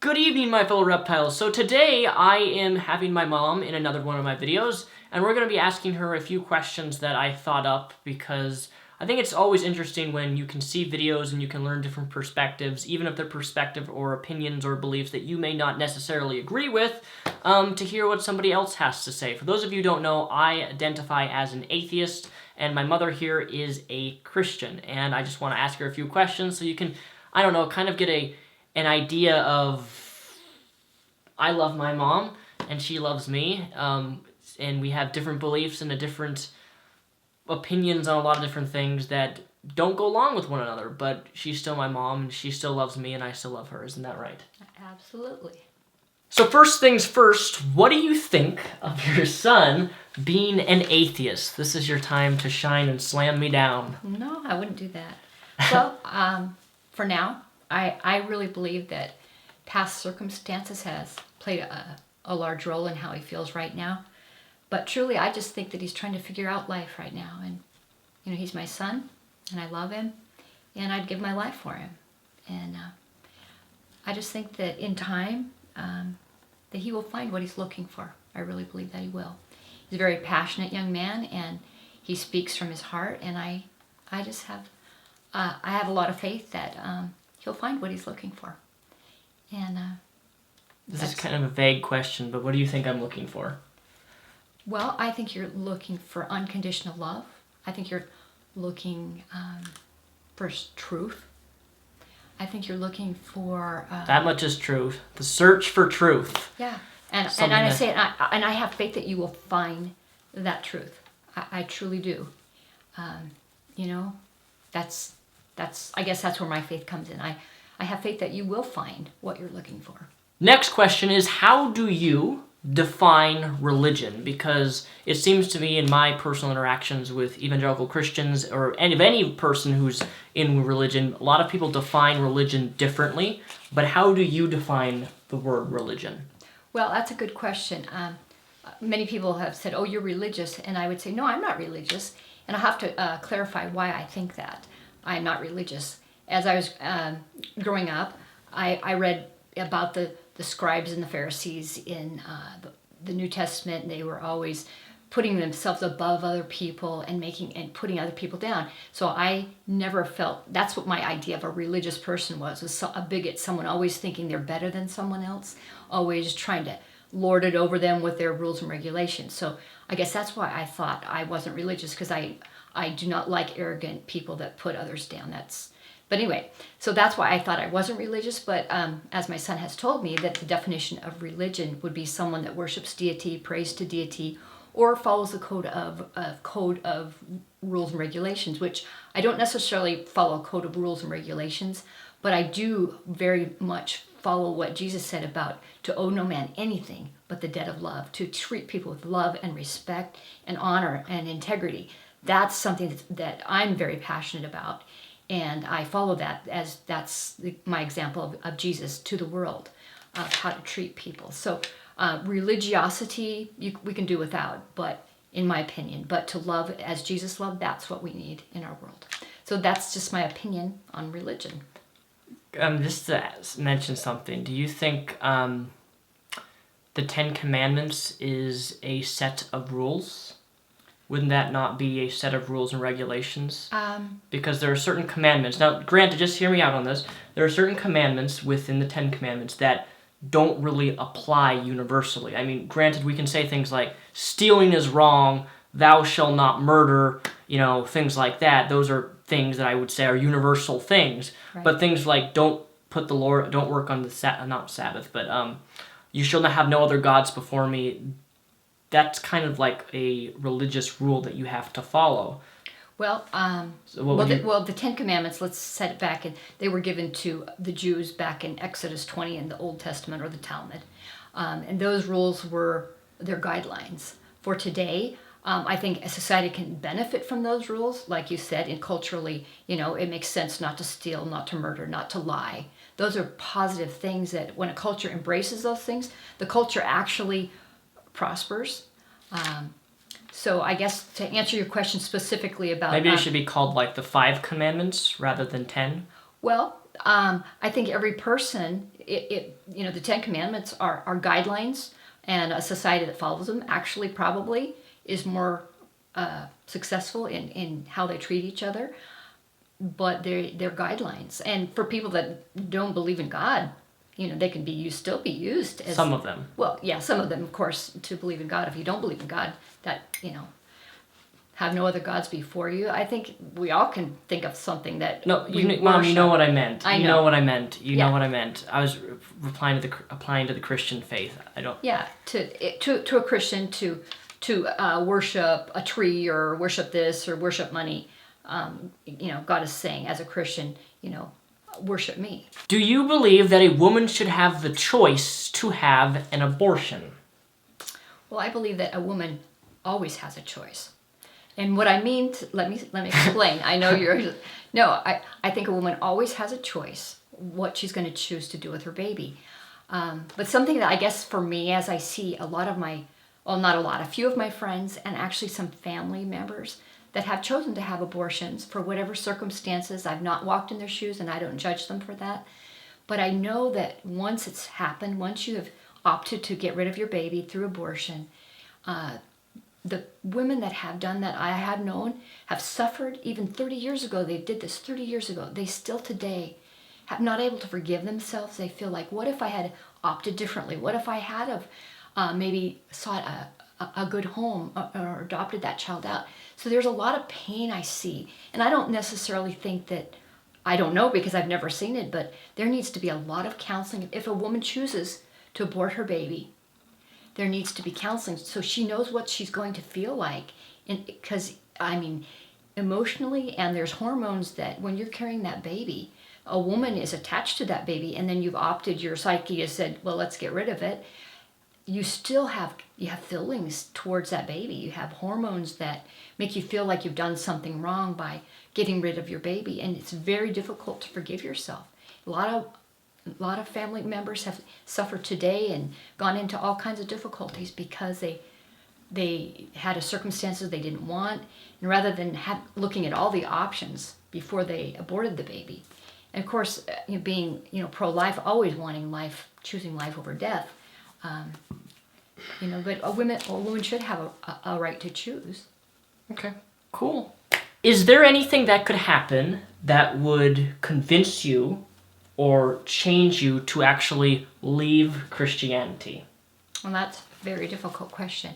Good evening, my fellow reptiles. So today I am having my mom in another one of my videos, and we're going to be asking her a few questions that I thought up because I think it's always interesting when you can see videos and you can learn different perspectives, even if they're perspective or opinions or beliefs that you may not necessarily agree with, to hear what somebody else has to say. For those of you who don't know, I identify as an atheist, and my mother here is a Christian, and I just want to ask her a few questions so you can, I don't know, kind of get an idea of I love my mom and she loves me, and we have different beliefs and different opinions on a lot of different things that don't go along with one another, but she's still my mom and she still loves me and I still love her. Isn't that right? Absolutely. So first things first, what do you think of your son being an atheist? This is your time to shine and slam me down. No, I wouldn't do that. Well, for now, I really believe that past circumstances has played a large role in how he feels right now. But truly, I just think that he's trying to figure out life right now. And, you know, he's my son, and I love him, and I'd give my life for him. And I just think that in time, that he will find what he's looking for. I really believe that he will. He's a very passionate young man, and he speaks from his heart, and I just have, I have a lot of faith that he'll find what he's looking for. And this is kind of a vague question, but what do you think I'm looking for? Well, I think you're looking for unconditional love. I think you're looking for truth. I think you're looking for... that much is truth. The search for truth. Yeah. And I have faith that you will find that truth. I truly do. You know, that's I guess that's where my faith comes in. I have faith that you will find what you're looking for. Next question is, how do you define religion? Because it seems to me in my personal interactions with evangelical Christians or any person who's in religion, a lot of people define religion differently. But how do you define the word religion? Well, that's a good question. Many people have said, oh, you're religious. And I would say, no, I'm not religious. And I'll have to clarify why I think that. I'm not religious. As I was growing up, I read about the scribes and the Pharisees in the New Testament. They were always putting themselves above other people and putting other people down. So I never felt, that's what my idea of a religious person was a bigot, someone always thinking they're better than someone else, always trying to lord it over them with their rules and regulations. So I guess that's why I thought I wasn't religious, because I do not like arrogant people that put others down. But anyway, so that's why I thought I wasn't religious. But as my son has told me, that the definition of religion would be someone that worships deity, prays to deity, or follows the code of rules and regulations, which I don't necessarily follow a code of rules and regulations, but I do very much follow what Jesus said about to owe no man anything but the debt of love, to treat people with love and respect and honor and integrity. That's something that I'm very passionate about. And I follow that as that's my example of Jesus to the world, of how to treat people. So religiosity, we can do without, but in my opinion, but to love as Jesus loved, that's what we need in our world. So that's just my opinion on religion. Just to mention something, do you think the Ten Commandments is a set of rules? Wouldn't that not be a set of rules and regulations? Because there are certain commandments. Now, granted, just hear me out on this. There are certain commandments within the Ten Commandments that don't really apply universally. I mean, granted, we can say things like, stealing is wrong, thou shalt not murder, you know, things like that. Those are things that I would say are universal things. Right. But things like, don't work on the not Sabbath, but you shall not have no other gods before me. That's kind of like a religious rule that you have to follow. Well, the Ten Commandments, let's set it back. They were given to the Jews back in Exodus 20 in the Old Testament or the Talmud. And those rules were their guidelines. For today, I think a society can benefit from those rules. Like you said, and culturally, you know, it makes sense not to steal, not to murder, not to lie. Those are positive things that when a culture embraces those things, the culture actually prospers. So I guess to answer your question specifically about... Maybe it should be called like the 5 Commandments rather than 10? Well, I think every person, the Ten Commandments are guidelines, and a society that follows them actually probably is more successful in how they treat each other. But they're guidelines, and for people that don't believe in God, they can still be used as Some of them. Well, yeah, some of them, of course, to believe in God. If you don't believe in God, that have no other gods before you. I think we all can think of something that No, Mom, you know what I meant. I You know. know what I meant. You Yeah. know what I meant. I was applying to the Christian faith. I don't. Yeah, to a Christian to worship a tree or worship this or worship money. God is saying as a Christian, worship me. Do you believe that a woman should have the choice to have an abortion? Well, I believe that a woman always has a choice. And what I mean, let me explain. I know I think a woman always has a choice what she's going to choose to do with her baby. But something that I guess for me, as I see a few of my friends and actually some family members that have chosen to have abortions for whatever circumstances. I've not walked in their shoes and I don't judge them for that. But I know that once it's happened, once you have opted to get rid of your baby through abortion, the women that have done that I have known have suffered even 30 years ago. They did this 30 years ago. They still today have not able to forgive themselves. They feel like, what if I had opted differently? What if I had have maybe sought a good home or adopted that child out? So there's a lot of pain I see. And I don't necessarily think that, I don't know because I've never seen it, but there needs to be a lot of counseling. If a woman chooses to abort her baby, there needs to be counseling so she knows what she's going to feel like. And because, emotionally, and there's hormones that when you're carrying that baby, a woman is attached to that baby, and then you've opted, your psyche has said, well, let's get rid of it. You still have feelings towards that baby. You have hormones that make you feel like you've done something wrong by getting rid of your baby, and it's very difficult to forgive yourself. A lot of family members have suffered today and gone into all kinds of difficulties because they had a circumstances they didn't want, and rather than looking at all the options before they aborted the baby. And of course, being pro-life, always wanting life, choosing life over death. But a woman should have a right to choose. Okay, cool. Is there anything that could happen that would convince you or change you to actually leave Christianity? Well, that's a very difficult question.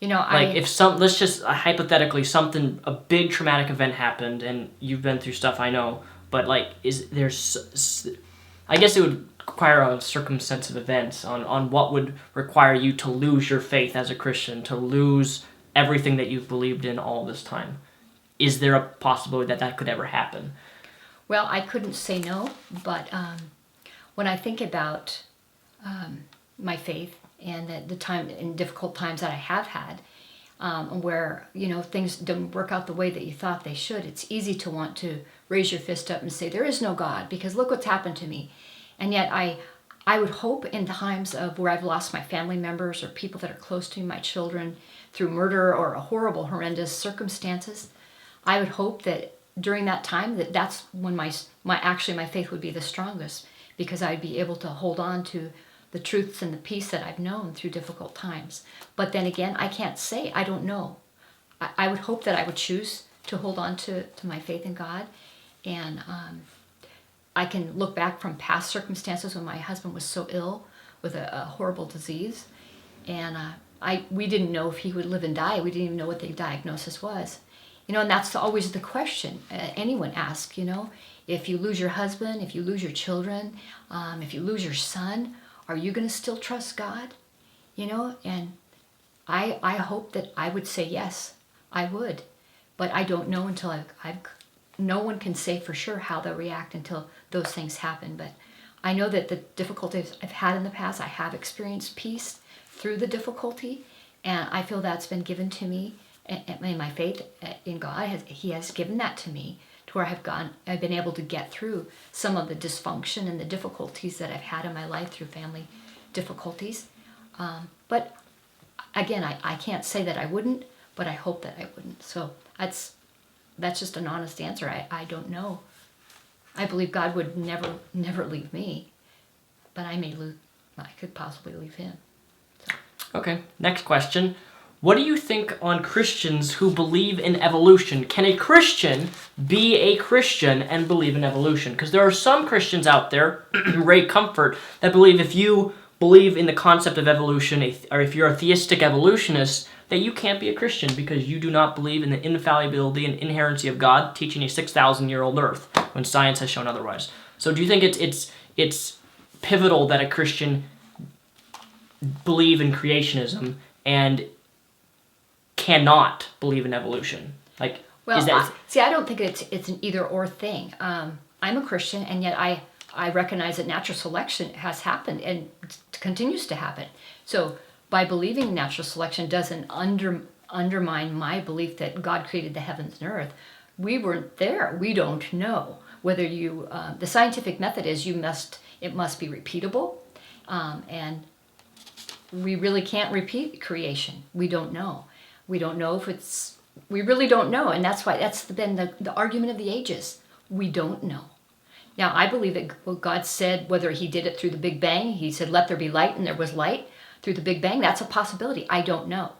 Let's just hypothetically a big traumatic event happened, and you've been through stuff, I know, but I guess it would require a circumstance of events on what would require you to lose your faith as a Christian, to lose everything that you've believed in all this time. Is there a possibility that could ever happen? Well, I couldn't say no, but when I think about my faith and the time in difficult times that I have had, where things don't work out the way that you thought they should, it's easy to want to raise your fist up and say there is no God because look what's happened to me. And yet I would hope in times of where I've lost my family members or people that are close to me, my children, through murder or a horrendous circumstances, I would hope that during that time that's when my faith would be the strongest, because I'd be able to hold on to the truths and the peace that I've known through difficult times. But then again, I can't say, I don't know. I would hope that I would choose to hold on to my faith in God. And I can look back from past circumstances when my husband was so ill with a horrible disease. And we didn't know if he would live and die. We didn't even know what the diagnosis was. And that's always the question anyone asks, if you lose your husband, if you lose your children, if you lose your son, are you going to still trust God? And I hope that I would say yes, I would. But I don't know until no one can say for sure how they'll react until those things happen. But I know that the difficulties I've had in the past, I have experienced peace through the difficulty, and I feel that's been given to me. And my faith in God, He has given that to me, to where I've been able to get through some of the dysfunction and the difficulties that I've had in my life through family difficulties. But again, I can't say that I wouldn't, but I hope that I wouldn't. So that's just an honest answer. I don't know. I believe God would never leave me, but I could possibly leave him. Okay, next question. What do you think on Christians who believe in evolution? Can a Christian be a Christian and believe in evolution? Because there are some Christians out there, Ray Comfort, that believe if you believe in the concept of evolution, or if you're a theistic evolutionist, that you can't be a Christian because you do not believe in the infallibility and inherency of God teaching a 6,000-year-old earth when science has shown otherwise. So do you think it's pivotal that a Christian believe in creationism and cannot believe in evolution? Like, well, is that... I don't think it's an either-or thing. I'm a Christian, and yet I recognize that natural selection has happened and continues to happen. So by believing in natural selection doesn't undermine my belief that God created the heavens and earth. We weren't there. We don't know. Whether you, the scientific method is it must be repeatable, and we really can't repeat creation. We don't know. We don't know if we really don't know, and that's why that's been the argument of the ages. We don't know. Now, I believe that what God said, whether he did it through the Big Bang, he said, let there be light, and there was light through the Big Bang, that's a possibility. I don't know.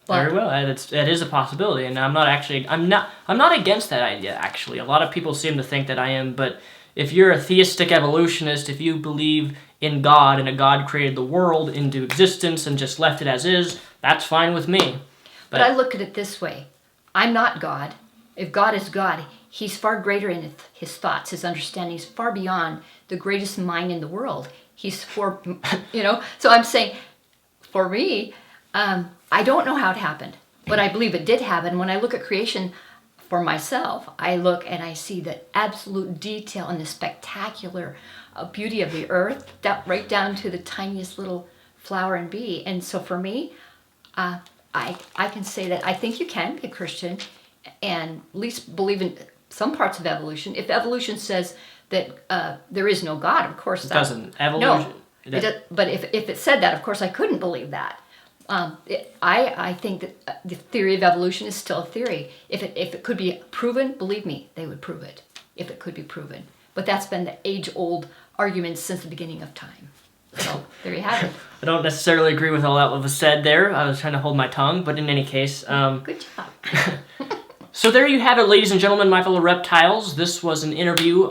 But, very well, that is a possibility, and I'm not against that idea, actually. A lot of people seem to think that I am, but if you're a theistic evolutionist, if you believe in God and a God created the world into existence and just left it as is, that's fine with me. But I look at it this way. I'm not God. If God is God, he's far greater in his thoughts, his understanding. He's far beyond the greatest mind in the world. He's so I'm saying, for me, I don't know how it happened, but I believe it did happen. When I look at creation for myself, I look and I see the absolute detail and the spectacular beauty of the earth, right down to the tiniest little flower and bee. And so for me, I can say that I think you can be a Christian and at least believe in some parts of evolution. If evolution says that there is no God, of course it doesn't. Evolution. No, but if it said that, of course I couldn't believe that. I think that the theory of evolution is still a theory. If it could be proven, believe me, they would prove it. If it could be proven, but that's been the age-old argument since the beginning of time. So there you have it. I don't necessarily agree with all that was said there. I was trying to hold my tongue, but in any case, good job. So there you have it, ladies and gentlemen, my fellow reptiles. This was an interview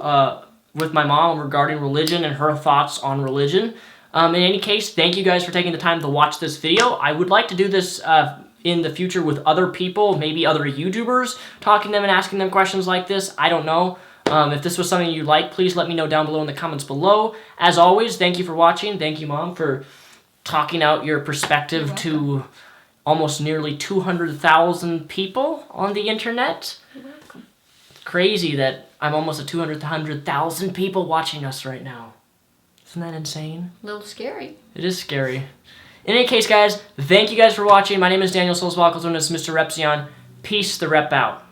with my mom regarding religion and her thoughts on religion. In any case, thank you guys for taking the time to watch this video. I would like to do this in the future with other people, maybe other YouTubers, talking to them and asking them questions like this. I don't know. If this was something you like, please let me know down below in the comments below. As always, thank you for watching. Thank you, Mom, for talking out your perspective to almost nearly 200,000 people on the internet. You're welcome. It's crazy that I'm almost at 200,000 people watching us right now. Isn't that insane? A little scary. It is scary. In any case, guys, thank you guys for watching. My name is Daniel Solzbach, also known as Mr. Repzion. Peace the rep out.